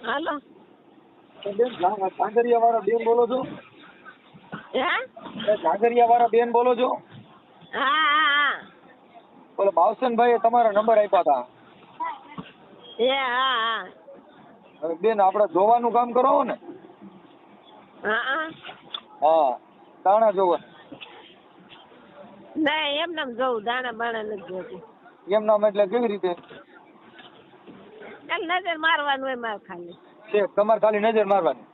હાલો. બેન ઝાંઝરિયા વાળા બેન બોલો છો? હે? ઝાંઝરિયા વાળા બેન બોલો છો? હા હા બોલો ભાવસનભાઈએ તમારા નંબર આપ્યા હતા. હા. હવે બેન આપણે જોવાનું કામ કરો ને? હા. હા, દાણા જોવા. ના એમને જવું, દાણા બાણા નથી જોતું. એમ નામ એટલે કેવી રીતે? નજર મારવાનું હોય મારે ખાલી. છે તમારે ખાલી નજર મારવાની?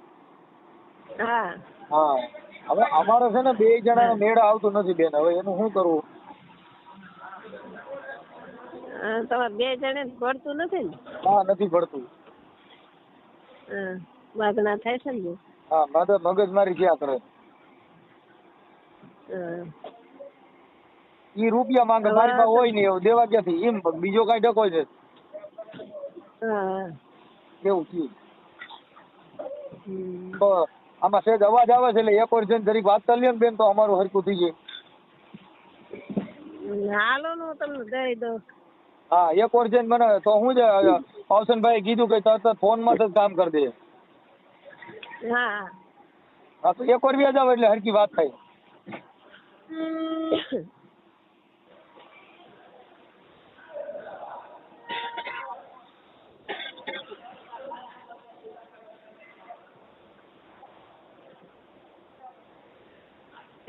હા. હા, હવે અમારે છે ને 2 જણાનો મેળ આવતું નથી બેન. હવે એનું શું કરવું? તમારે 2 જણે પડતું નથી ને? હા, નથી પડતું. વાગણા થાય છે ને? હા, મગજમારી ક્યાં કરે? ઈ રૂપિયા માંગે, મારી પાસે હોય નહીં, એવું દેવા ક્યાંથી? એમ બીજો કઈ ડકો છે? કેવું થયું? તો આમાં સહેજ અવાજ આવે છે, એટલે એક વાર જઈને જરીક વાત કરી લ્યો ને બેન, તો અમારું હરખું થઈ જાય. હાલો ને હું તમને દઈ દઉં. હા, એક વાર જઈને મને તો હું છે, ભાવસનભાઈ કીધું કે તરત ફોનમાં જ કામ કરી દે. હા. હા, તો એક વાર વ્યાજ આવે એટલે હરખી વાત થાય.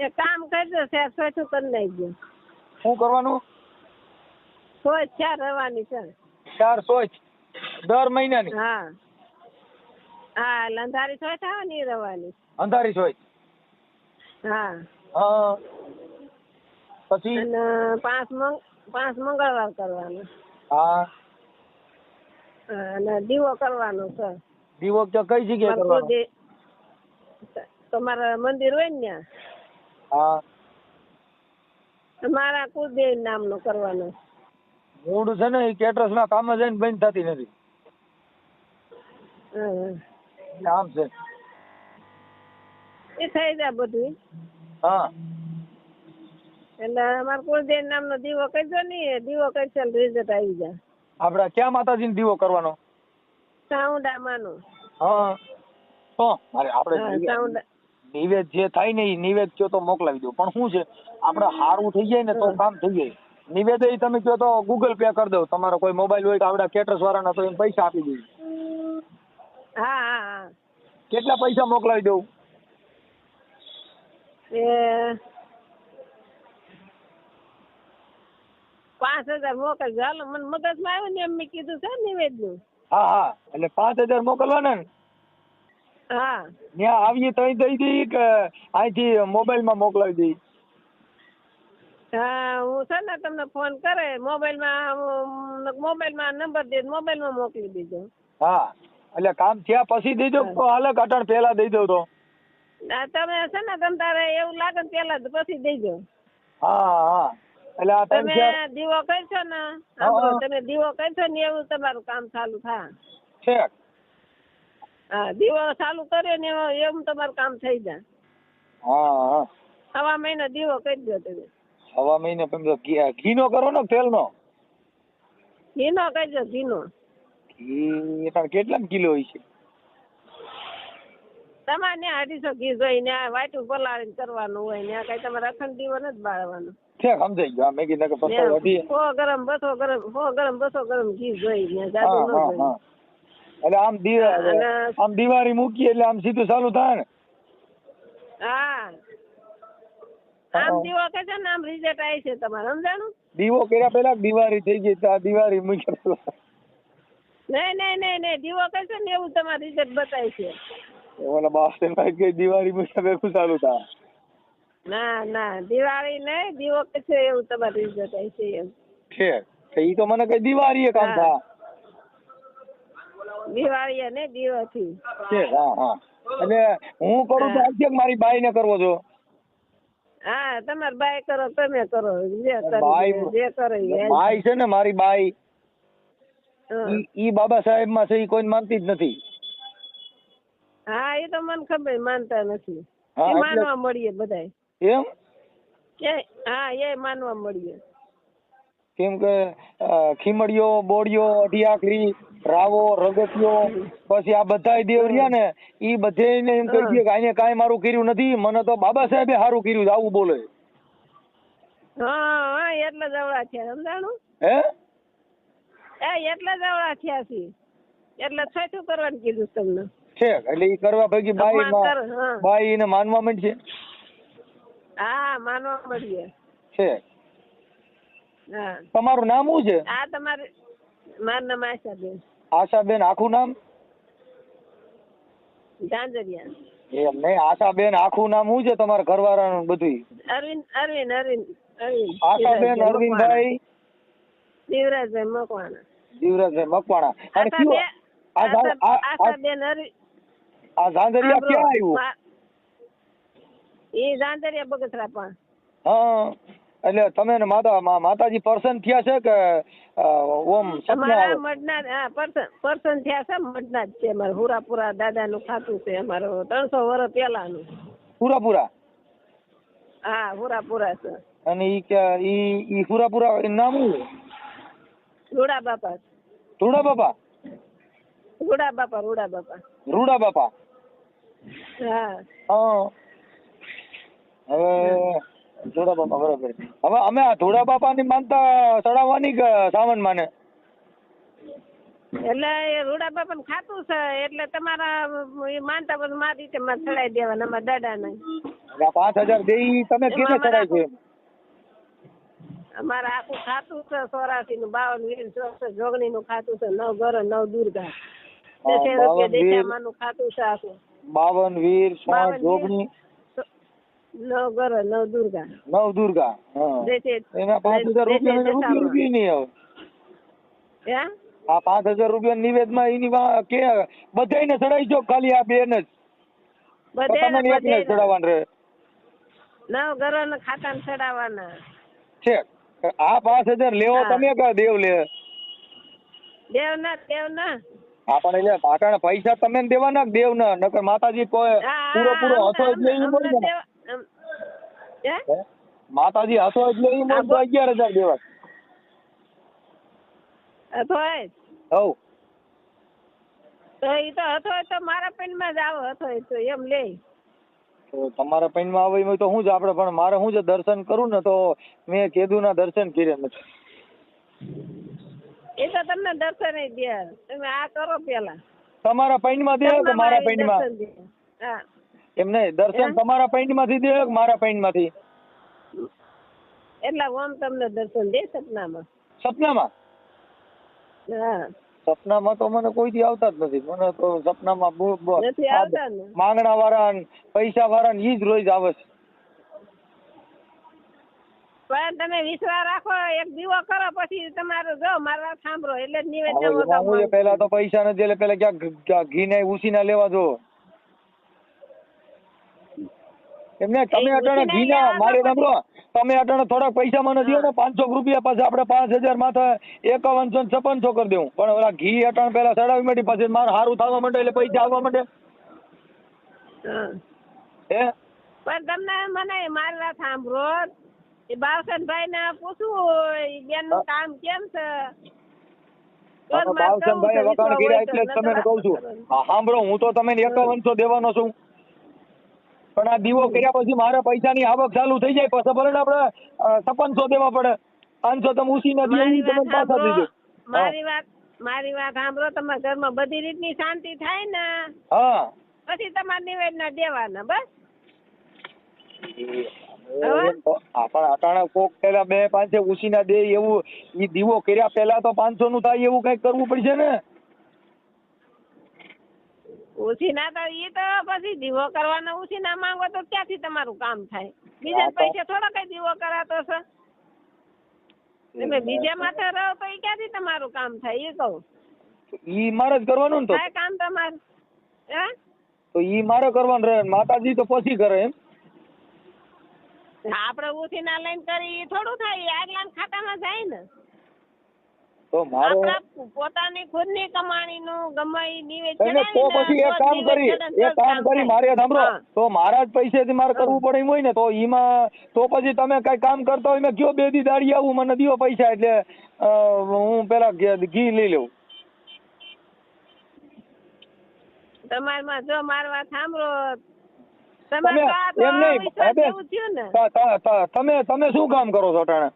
એક કામ કરજો, સાહેબ સોચું કરી નાખજો. શું કરવાનું? સોચ ચાર રવાની છે. 4 સોચ દર મહિનાની? હા. હા, અંધારી સોચ આવે ને એ રવાની. અંધારી સોચ? હા. હા. પછી? અને 5 મંગળવાર કરવાનું. હા. અને દીવો કરવાનો છે. દીવો કઈ જગ્યાએ કરવાનો? તમારા મંદિર હોય ને ત્યાં. હા. મારા કુલદેવ નામનો કરવાનો. મૂળ છે ને એ કેટરસના કામ જઈને બંધ થતી નથી. આમ છે. એ થઈ જાય બધું. હા. એટલે અમારા કુલદેવ નામનો દીવો કરજો ને, દીવો કરશે રિઝલ્ટ આવી જાય. આપણે ક્યાં માતાજીનો દીવો કરવાનો? સાઉન્ડામાંનો. હા. તો મારે આપણે નિવેદ જે થાય ને એ નિવેદ કયો તો મોકલાવી દો. પણ શું છે, આપણે સારું થઈ જાય ને તો કામ થઈ જાય. નિવેદ એ તમે કહો તો ગૂગલ પે કરી દો. તમારો કોઈ મોબાઈલ હોય તો આપણા કેટરસ વાળાના, તો એમ પૈસા આપી દઈએ. હા. કેટલા પૈસા મોકલાવી દઉં? 5000 મોકલજો. હાલો, મને મગજમાં આવ્યું ને એમ મેં કીધું છે નિવેદનું. હા, એટલે 5000 મોકલવાના ને? હા. ત્યાં આવીએ તો દઈ દઈએ કે અહીંથી મોબાઈલમાં મોકલાવી દઈએ? હા, હું છે ને તમને ફોન કરે મોબાઈલમાં નંબર દે, મોબાઈલમાં મોકલી દેજો. હા, એટલે કામ થયા પછી દેજો તો હાલે, અટાણ પહેલા દઈ દો તો? તમે છે ને તમે તારે એવું લાગે ને પેલા પછી દેજો. હા. એટલે આ તમે દીવો કરશો ને, તમે દીવો કરશો ને એવું તમારું કામ ચાલુ થાય. છે. હા, દીવો ચાલુ કર્યો ને એવું તમારું કામ થઈ જાય. હા. સવા મહિનો દીવો કરી દો તમે. સવા મહિને ઘીનો કરો ને તેલનો? ઘીનો કરજો, ઘીનો. ઘી કેટલા કિલો હોય છે? તમારે ત્યાં 250 ઘી જોઈ ને વાટું પલાળીને કરવાનું હોય ને, કઈ તમારે અખંડ દીવો નથી બાળવાનો. છે, સમજાઈ ગયો. મેં કીધું કે 100 ગરમ 200 ગરમ ઘી જોઈ ને, જાદુ ન જોઈ. એટલે આમ દિવાળી મૂકીએ એટલે આમ સીધું ચાલુ થાય ને? હા. આમ દીવો કરશો ને આમ રિઝલ્ટ આવી છે તમારે, સમજાણું? દીવો કર્યા પેલા દિવાળી થઈ ગઈ તો આ દિવાળી મૂક્યા? નહીં, દીવો કરશો ને એવું તમારે રિઝલ્ટ બતાવે છે. ઓલા બાસ્ટરભાઈ કે દિવાળી મૂક્યા ભેગું ચાલુ થાય? ના, દિવાળી નહીં, દીવો કરશો એવું તમારે રિઝલ્ટ આવી છે એમ. છે, ઈ તો મને કઈ દિવાળી કામ થાય? દિવાળી ને દીવાથી છે. હા. એટલે હું કરું તો આવશે કે મારી બાઈ ને કરવો છો? હા, તમારી બાઈ કરો, તમે કરો, જે કરો. બાઈ છે ને મારી બાઈ, ઈ બાબા સાહેબ માં છે, ઈ કોઈ માનતી જ નથી. હા, એ તો મને ખબર, માનતા નથી. માનવા મળીએ બધા. એમ? હા, એ માનવા મળીએ. કેમ કે ખીમડીઓ, બોડીઓ, અઢી આખરી રાવો રગતિયો પછી આ બધા દેવ રહ્યા ને ઈ બધેને એમ કહી દે કે આને કાંઈ મારું કર્યું નથી, મને તો બાબા સાહેબે સારું કર્યું આવું બોલે. હા એટલે જવડા થયા સમજાણું હે એટલે જવડા થયા છે એટલે છઠ્ઠું કરવાનું કીધું તમને છે એટલે ઈ કરવા ભેગી બાઈ એને માનવા માંડશે. હા માનવા મળીએ છે. હા તમારું નામ શું છે? આ તમારે મારું નામ આશાબેન. આશાબેન આખું નામ? ઝાંઝરિયા. એમ નહીં, આશાબેન આખું નામ શું છે તમારા ઘરવાળાનું બધું? અરવિંદ અરવિંદ અરવિંદ અરવિંદ. આશાબેન અરવિંદભાઈ જીવરાજભાઈ મકવાણા. જીવરાજભાઈ મકવાણા. અને કયો આશાબેન અરવિંદ. આ ઝાંઝરિયા ક્યાં આવ્યું? એ ઝાંઝરિયા બગસરા પણ. હા એટલે તમે ને માતાજી પર્સન થયા છે કે ઓમ અમારા મઢના પર્સન થયા છે, મઢના જ છે. અમારે હુરાપુરા દાદાનું ખાતું છે અમારું 300 વર્ષ પહેલાનું. પુરાપુરા? હા હુરાપુરા છે. અને ઈ પુરાપુરા નામ શું? રૂડા બાપા. રૂડા બાપા? રૂડા બાપા રૂડા બાપા. રૂડા બાપા. હા હા હવે ધોળા બાપા બરોબર. હવે અમે આ ધોળા બાપા ની માનતા ચડાવવાની કે સાવન માને? એટલે એ રૂડા બાપા નું ખાતું છે એટલે તમારા માનતા બધું મારી રીતે માં ચડાવી દેવાના અમારા દાદા ને. 5000 દે તમે કેને ચડાય છે? અમારા આખું ખાતું છે 84 નું 52 વીર જોગણી નું ખાતું છે 9 ઘર 9 દુર્ગા. 10 રૂપિયા દેશામાં નું ખાતું છે આખું. 52 વીર 100 જોગણી 9 ઘર 9 દુર્ગા. 9 દુર્ગા. હા એના 5000 રૂપિયા નહીં આવે. હે આ 5000 રૂપિયા નિવેદ માં એની કે બધાને ચડાઈ જો ખાલી આ બેન જ બધે ચડાવવાનું રહે? 9 ઘર ના ખાતા ને ચડાવવાના છે. આ 5000 લેવો તમે કે દેવ લે? દેવના આપણે એટલે પાટાના પૈસા તમે દેવાના દેવ ના? નકર માતાજી કોઈ પૂરો હતો એટલે ઈ બોલ ને માતાજી હતો એટલે ઈ બોલ તો 11000 દેવા અથોય. હવ તો ઈ તો અથોય તો મારા પેનમાં જ આવો અથોય તો એમ લે. તો તમારા પૈનમાં આવે એમ તો શું છે આપણે, પણ મારે શું છે દર્શન કરું ને તો મેં કીધું ના દર્શન કર્યા નથી. એ તો તમને દર્શન દે, તમે આ કરો પેલા. તમારા પૈનમાં દે કે મારા પૈનમાં? હા એમ નહીં, દર્શન તમારા પૈનમાંથી દે કે મારા પૈનમાંથી? એટલે ઓમ તમને દર્શન દે સપનામાં. સપનામાં? હા સપનામાં તો મને કોઈ દી આવતા જ નથી. મને તો સપનામાં નથી આવતા ને માંગણા વાળા પૈસા વાળા ને ઈ જ રોજ આવે છે. પણ તમે વિશ્વાસ રાખો, એક દીવો કરો પછી તમારું જો મારા સાંભળો એટલે જ નિવેદન. પેલા તો પૈસા નથી એટલે પેલા ક્યાંક ઘી ને ઉસી ના લેવા જો. એમને તમે અટાણે ઘી ના મારે સાંભળો, તમે અટાણે થોડાક પૈસા મને દો ને 500 રૂપિયા, પછી આપણે 5000 માથે 5156 કરી દેવું. પણ ઓલા ઘી અટાણે પેલા ચડાવી માંડી પછી મારે સારું થવા માંડે એટલે પૈસા આવવા માંડે. હે પણ તમને મને મારી વાત સાંભળો, એ બાવસનભાઈ ને પૂછવું બેન નું કામ કેમ છે? બાવસનભાઈ વખાણ કર્યા એટલે જ તમને કહું છું. સાંભળો, હું તો તમને 5100 દેવાનો છું, પણ આ દીવો કર્યા પછી મારે પૈસાની આવક ચાલુ થઈ જાય પછી ભલે આપણે 5600 દેવા પડે. 500 તમે ઉસીને તમે પાછા દીધો. મારી વાત સાંભળો, તમારા ઘરમાં બધી રીતની શાંતિ થાય ને હા પછી તમારે નિવેદન દેવાના બસ. આપણ અટાણા કોક પેલા 2-5 ઉસીના દે એવું ઈ દીવો કર્યા પેલા તો 500 નું થાય એવું કઈક કરવું પડશે ને. ઉછી ના તો ઈ તો પછી દીવો કરવાનો ઉછી ના માંગો તો ક્યાંથી તમારું કામ થાય? બીજા પૈસા થોડા કઈ દીવો કરાતો છે? તમે બીજા માથે રહો તો ઈ ક્યાંથી તમારું કામ થાય? એ કહું ઈ મારે જ કરવાનું ને. તો કામ તમારે હે તો ઈ મારે કરવાનું રહે, માતાજી તો પછી કરે એમ. આપડે ઉછી ના લઈને કરી થોડું થાય, આગલા ખાતામાં જાય ને. તો મારે પોતાની ખુદની કમાણી નું ગમાઈ નિવેદન તો પછી એક કામ કરી મારે સાંભળો, તો મારા જ પૈસેથી મારે કરવું પડે એમ હોય ને તો ઈમાં તો પછી તમે કઈ કામ કરતા હોય મેં કયો 2 દી દાડી આવું મને દિયો પૈસા એટલે હું પેલા ઘી લઈ લઉં. તમારમાં જો મારી વાત સાંભળો, તમે તમારે તો આ એમ તો નહીં વિશ્વાસ બેન, જેવું થયું ને. તમે શું કામ કરો છો અટાણે?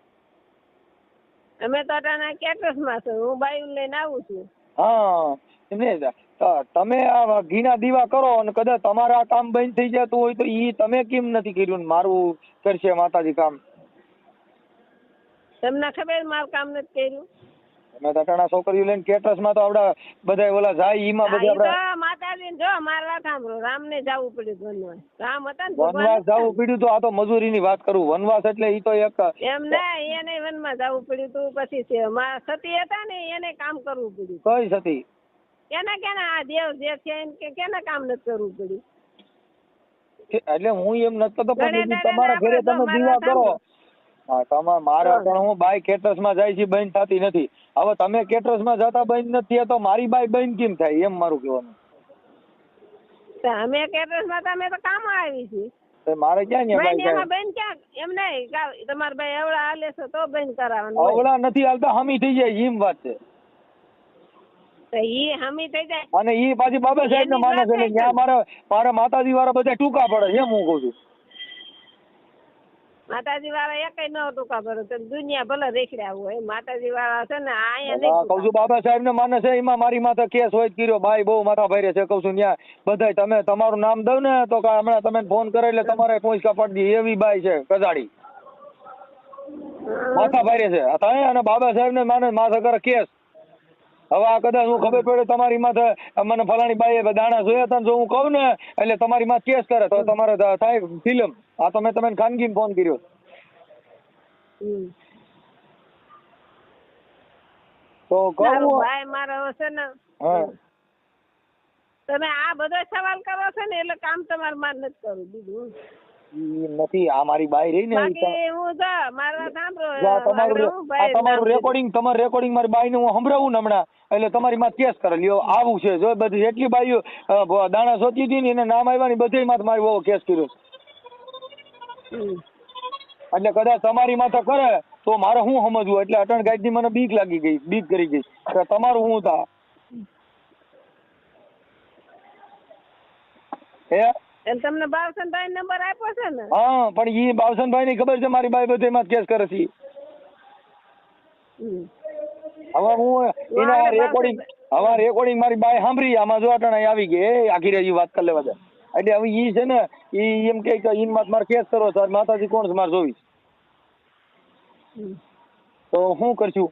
અમે તો અટાણા કેટરસમાં છું, હું બાયું લઈને આવું છું. હા એમને તમે આ ઘીના દીવા કરો અને કદાચ તમારે આ કામ બંધ થઈ જતું હોય તો ઈ તમે કેમ નથી કર્યું ને મારું કરશે માતાજી કામ? તમને ખબર મારું કામ નથી કર્યું? તમે અટાણા છોકરીઓ લઈને કેટરસમાં તો આપડા બધા ઓલા જાય ઈમાં બધા આપડા માતાજી જો મારી વાત સાંભળો, રામ ને જવું પડ્યું વનવાસ. રામ હતા ને વનવાસ જવું પડ્યું તો આ તો મજૂરીની વાત કરું. વનવાસ એટલે ઈ તો એક એમ નહીં, એને વનમાં જવું પડ્યું તું. પછી સતી હતા ને એને કામ કરવું પડ્યું. કઈ સતી? કેના આ દેવ જે છે એને કેના કામ નથી કરવું પડ્યું? એટલે હું એમ નથી તો તમારા ઘરે તમે દીવા કરો. હા તમારે મારે પણ હું બાઈ કેટરસમાં જાય છે બંધ થતી નથી. હવે તમે કેટરસમાં જતા બંધ નથી તો મારી બાઈ બંધ કેમ થાય એમ મારું કહેવાનું. અમે કેટરસમાં તો અમે તો કામ આવી છીએ. મારે ક્યાં ને બાઈ એમાં બંધ ક્યાં? એમ નહીં, તમારે ભાઈ એવડા હાલે છે તો બંધ કરાવવાનું. અવળા નથી હાલતા, હમી થઈ જાય એમ વાત છે. ઈ હમી થઈ જાય અને ઈ પાછી બાબા સાહેબ ને માને છે એટલે ત્યાં મારા માતાજી વાળા બધા ટૂંકા પડે એમ હું કઉ છું. માતાજી વાળા એકય ન ટૂંકા પડે તો દુનિયા ભલે રેખડ્યા હોય. માતાજી વાળા છે ને અહીંયા કઉ નહીં. છું બાબા સાહેબ ને માને છે એમાં મારી માથે કેસ હોય કર્યો. ભાઈ બહુ માથા ભાઈ છે. કઉ છું ત્યાં બધા તમે તમારું નામ દઉં ને તો હમણાં તમે ફોન કરે એટલે તમારે પોઈસ કાપડી દી એવી બાઈ છે કજાડી. માથા ભાઈ છે અને બાબા સાહેબ ને માને માથે કરે કેસ. હવે આ કદાચ હું ખબર પડે તમારી માથે મને ફલાણી બાઈએ દાણા જોયા હતા જો હું કહું ને એટલે તમારી માથે કેસ કરે તો તમારે થાય ફિલ્મ. આ તો મેં તમને ખાનગી ફોન કર્યો. તો કહું ભાઈ મારો છે ને તમે આ બધો સવાલ કરો છો ને એટલે કામ તમારે માર નથી કરવું. બીજું નથી આ મારી બાઈ રહી ને તમારું રેકોર્ડિંગ તમારું રેકોર્ડિંગ મારી બાઈ ને હું સંભળાવું ને હમણાં એટલે તમારી માં કેસ કરે લ્યો આવું છે. જો બધી એટલી બાઈઓ દાણા સોચી હતી ને એને નામ આવ્યા ને બધી માં મારી બહુ કેસ કર્યો. એટલે કદાચ તમારી માથે કરે તો મારે શું સમજવું? એટલે અટણ ગાડી મને બીક લાગી ગઈ, બીક કરી ગઈ. તમારું શું થા હે તમને બાવસનભાઈ નંબર આપ્યો છે ને? હા પણ ઈ બાવસનભાઈ ની ખબર છે મારી બાઈ બધે માં કેસ કરે છે. હવે હું એના રેકોર્ડિંગ મારી બાઈ સાંભળી આમાં જો અટાણે આવી ગઈ આખી રેજી વાત કરી લેવા દે. એટલે હવે ઈ છે ને ઈ એમ કે ઈન મારે કેસ કરવો છે. માતાજી કોણ છે મારે જોઈશ તો શું કરશું?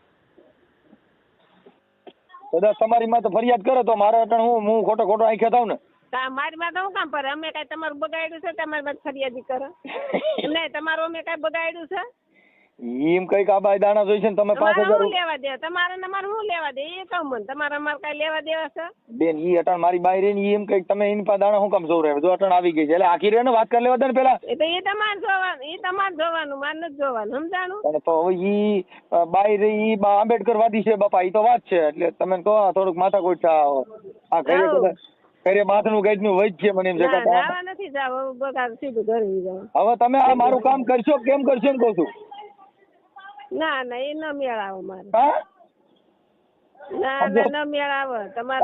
કદાચ તમારી માં તો ફરિયાદ કરે તો મારે અટાણે હું ખોટો આંખે થાવ ને. મારી માં તો શું કામ પડે? અમે કઈ તમારું બગાડ્યું છે? તમારી માં ફરિયાદી કરે નહીં. તમારું અમે કઈ બગાડ્યું છે? એમ કઈક આ બાઈ દાણા જોઈ છે ને તમે 5000 લેવા દે તમારે અમારે શું લેવા દે એ કહું મને. તમારે અમારે કઈ લેવા દેવા છે? બેન ઈ અટાણ મારી બાઈ રે ને એમ કઈક તમે એની પાસે દાણા શું કામ જોવ જો અટાણ આવી ગઈ છે એટલે આખી રે ને વાત કરી લેવા દે ને પેલા. એ તો એ તમારે જોવાનું, એ તમારે જોવાનું, મારે નથી જોવાનું. સમજાણું? પણ તો હવે ઈ બાઈ રે ઈ આંબેડકર વાદી છે બાપા. ઈ તો વાત છે એટલે તમે કહો થોડુંક માથા કોઈટ આ ઘરે બાથનું ગાઈડ નું વૈદ છે મને એમ છે જવા નથી જાવ બગાડ સીધું ઘરે જાવ. હવે તમે આ મારું કામ કરશો કેમ કરશો એમ કહું છું. ના ના એ ન મેળ આવે મારે. ના ના ન મેળ આવે. તમારે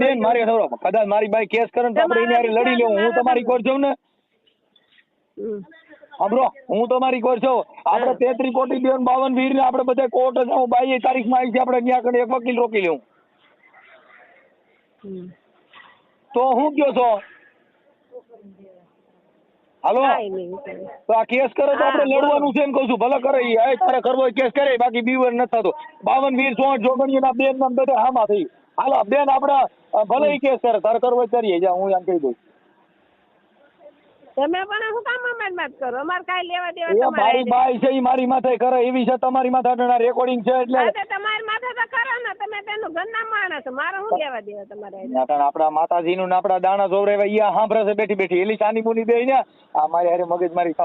બેન મારી કદાચ મારી બાઈ કેસ કરે તો આપણે એની લડી લેવું. હું તમારી કોર છું ને સાંભળો હું તમારી કોર છું. આપણે 33 કોટી 52 વીર ને આપણે બધા કોર્ટ જાઉં. 22 તારીખમાં આવી છે આપણે ત્યાં કને એક વકીલ રોકી લેવું. તો હું કયો છો? હાલો તો આ કેસ કરે તો આપણે લડવાનું છે એમ કઉ છું. ભલે કરે તારે કરવો કેસ કરે બાકી બીવર નથી થતો. 52 વીર 64 જોગણીઓ ના બેન નામ બધા હામાં થઈ. હાલો બેન આપડા ભલે કેસ કરે તારે કરવો કરીએ જા હું એમ કહી દઉં. તમે પણ શું કામ અમારી વાત કરો? અમારે કાઈ લેવા દેવા મારી બાઈ છે ઈ મારી માથે કરે એવી છે. તમારી માથે રેકોર્ડિંગ છે એટલે તમારી માથે તો કરો ને. તમે તેનું ઘરના માણસ મારે શું લેવા દેવા તમારે? આપડા માતાજી નું આપડા દાણા જોવરાવ્યા ઈ સાંભળે છે બેઠી બેઠી એલી સાની મુની બે ને આ મારી હારે મગજ મારી